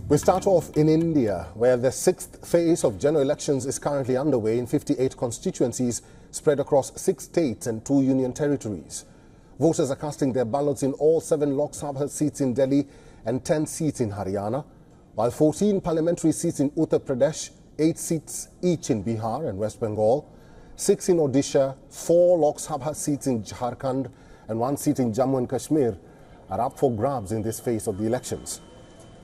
We start off in India, where the sixth phase of general elections is currently underway in 58 constituencies spread across 6 states and 2 union territories. Voters are casting their ballots in all 7 Lok Sabha seats in Delhi and 10 seats in Haryana, while 14 parliamentary seats in Uttar Pradesh, 8 seats each in Bihar and West Bengal, 6 in Odisha, 4 Lok Sabha seats in Jharkhand and 1 seat in Jammu and Kashmir are up for grabs in this phase of the elections.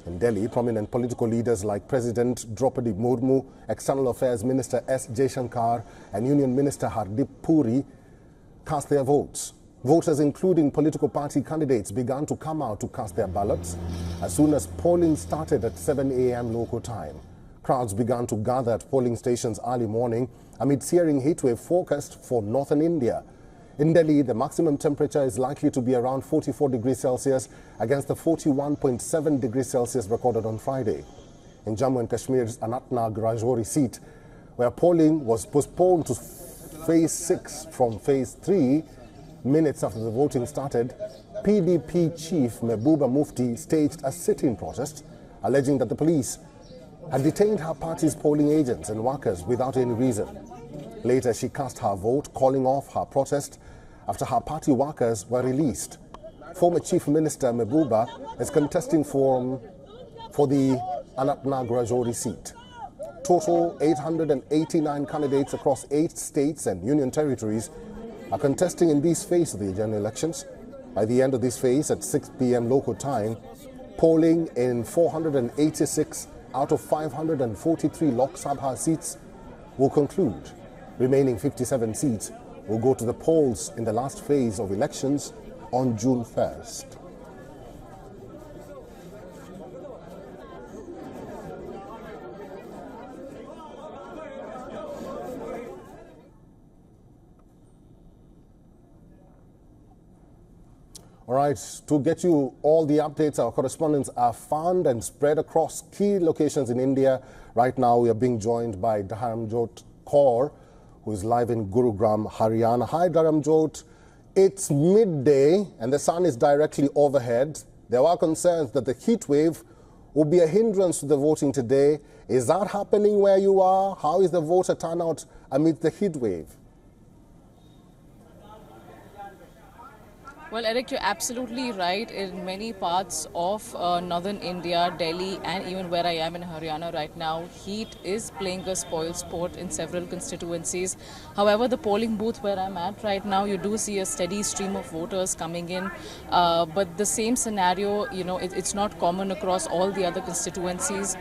In Delhi, prominent political leaders like President Draupadi Murmu, External Affairs Minister S. Jaishankar and Union Minister Hardeep Puri cast their votes. Voters, including political party candidates, began to come out to cast their ballots as soon as polling started at 7 a.m. local time. Crowds began to gather at polling stations early morning amid searing heatwave forecast for northern India. In Delhi, the maximum temperature is likely to be around 44 degrees Celsius against the 41.7 degrees Celsius recorded on Friday. In Jammu and Kashmir's Anantnag Rajouri seat, where polling was postponed to phase 6 from phase 3 minutes after the voting started, PDP chief Mehbooba Mufti staged a sit-in protest, alleging that the police had detained her party's polling agents and workers without any reason. Later, she cast her vote, calling off her protest after her party workers were released. Former Chief Minister Mehbooba is contesting for the Anantnag Rajouri seat. Total 889 candidates across 8 states and union territories are contesting in this phase of the general elections. By the end of this phase, at 6 p.m. local time, polling in 486 out of 543 Lok Sabha seats will conclude. Remaining 57 seats will go to the polls in the last phase of elections on June 1st. All right, to get you all the updates, our correspondents are found and spread across key locations in India. Right now, we are being joined by Dharamjot Kaur, who is live in Gurugram, Haryana. Hi, Dharamjot. It's midday and the sun is directly overhead. There are concerns that the heat wave will be a hindrance to the voting today. Is that happening where you are? How is the voter turnout amid the heat wave? Well, Eric, you're absolutely right. In many parts of northern India, Delhi, and even where I am in Haryana right now, heat is playing a spoil sport in several constituencies. However, the polling booth where I'm at right now, you do see a steady stream of voters coming in. But the same scenario, it's not common across all the other constituencies.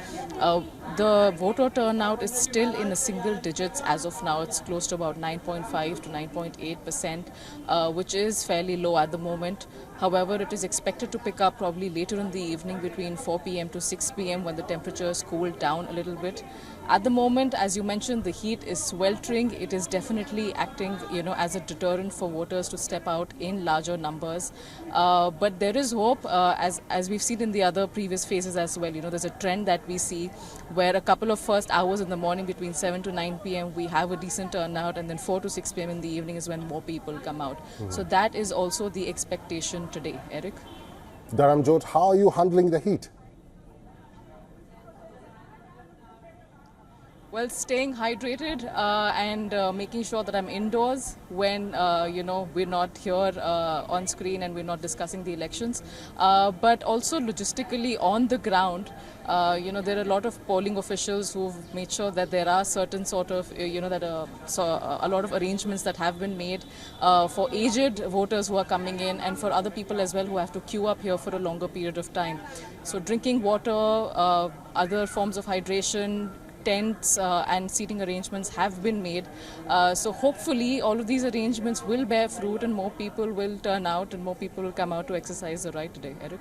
The voter turnout is still in the single digits as of now. It's close to about 9.5 to 9.8%, which is fairly low at the moment. However, it is expected to pick up probably later in the evening between 4 p.m. to 6 p.m. when the temperatures cool down a little bit. At the moment, as you mentioned, the heat is sweltering. It is definitely acting, as a deterrent for voters to step out in larger numbers. But there is hope, as we've seen in the other previous phases as well. There's a trend that we see where a couple of first hours in the morning between 7 to 9 p.m. we have a decent turnout, and then 4 to 6 p.m. in the evening is when more people come out. So that is also the expectation today. Eric? Dharamjot, how are you handling the heat? Well, staying hydrated and making sure that I'm indoors when, we're not here on screen and we're not discussing the elections. But also logistically on the ground, there are a lot of polling officials who've made sure that there are certain sort of, a lot of arrangements that have been made for aged voters who are coming in and for other people as well who have to queue up here for a longer period of time. So drinking water, other forms of hydration, tents and seating arrangements have been made. So hopefully all of these arrangements will bear fruit and more people will turn out and more people will come out to exercise the right today. Eric?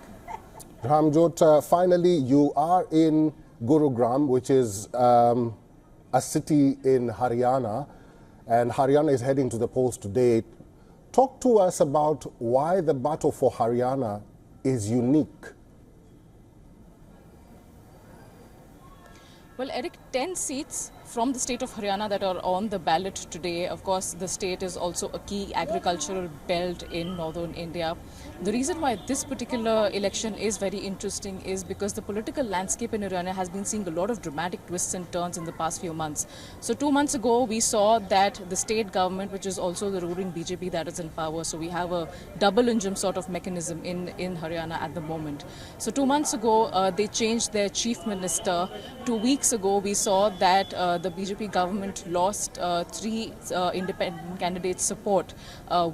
Dharamjot, finally, you are in Gurugram, which is a city in Haryana, and Haryana is heading to the polls today. Talk to us about why the battle for Haryana is unique. Well, Eric, 10 seats from the state of Haryana that are on the ballot today. Of course, the state is also a key agricultural belt in northern India. The reason why this particular election is very interesting is because the political landscape in Haryana has been seeing a lot of dramatic twists and turns in the past few months. So 2 months ago, we saw that the state government, which is also the ruling BJP that is in power, so we have a double engine sort of mechanism in Haryana at the moment. So 2 months ago, they changed their chief minister. 2 weeks ago, we saw that the BJP government lost 3 independent candidates' support,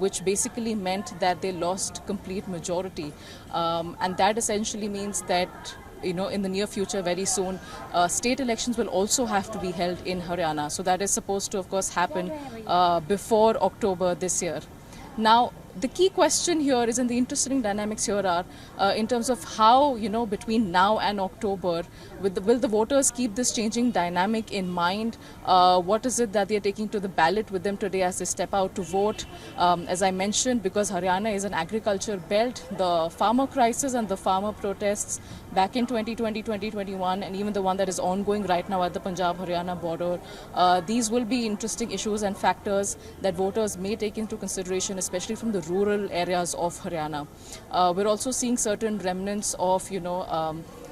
which basically meant that they lost complete majority, and that essentially means that in the near future, very soon, state elections will also have to be held in Haryana. So that is supposed to, of course, happen before October this year. Now, the key question here is, and the interesting dynamics here are in terms of how, between now and October, will the voters keep this changing dynamic in mind? What is it that they are taking to the ballot with them today as they step out to vote? As I mentioned, because Haryana is an agriculture belt, the farmer crisis and the farmer protests back in 2020, 2021, and even the one that is ongoing right now at the Punjab-Haryana border, these will be interesting issues and factors that voters may take into consideration, especially from the rural areas of Haryana. We're also seeing certain remnants of,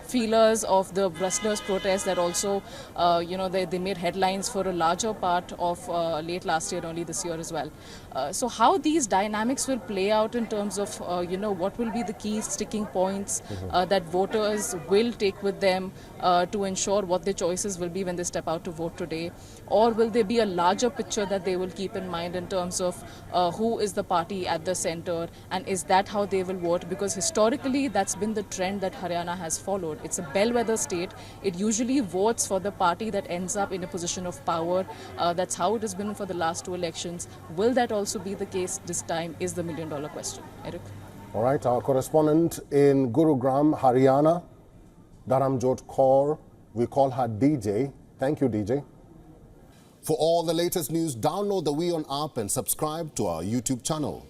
feelers of the wrestlers' protests that also, they made headlines for a larger part of late last year, early this year as well. So how these dynamics will play out in terms of, what will be the key sticking points that voters will take with them to ensure what their choices will be when they step out to vote today? Or will there be a larger picture that they will keep in mind in terms of who is the party at the center, and is that how they will vote? Because historically, that's been the trend that Haryana has followed. It's a bellwether state. It usually votes for the party that ends up in a position of power. That's how it has been for the last 2 elections. Will that also be the case this time is the million-dollar question. Eric? All right, our correspondent in Gurugram, Haryana, Dharamjot Kaur, we call her DJ. Thank you, DJ. For all the latest news, download the WION app and subscribe to our YouTube channel.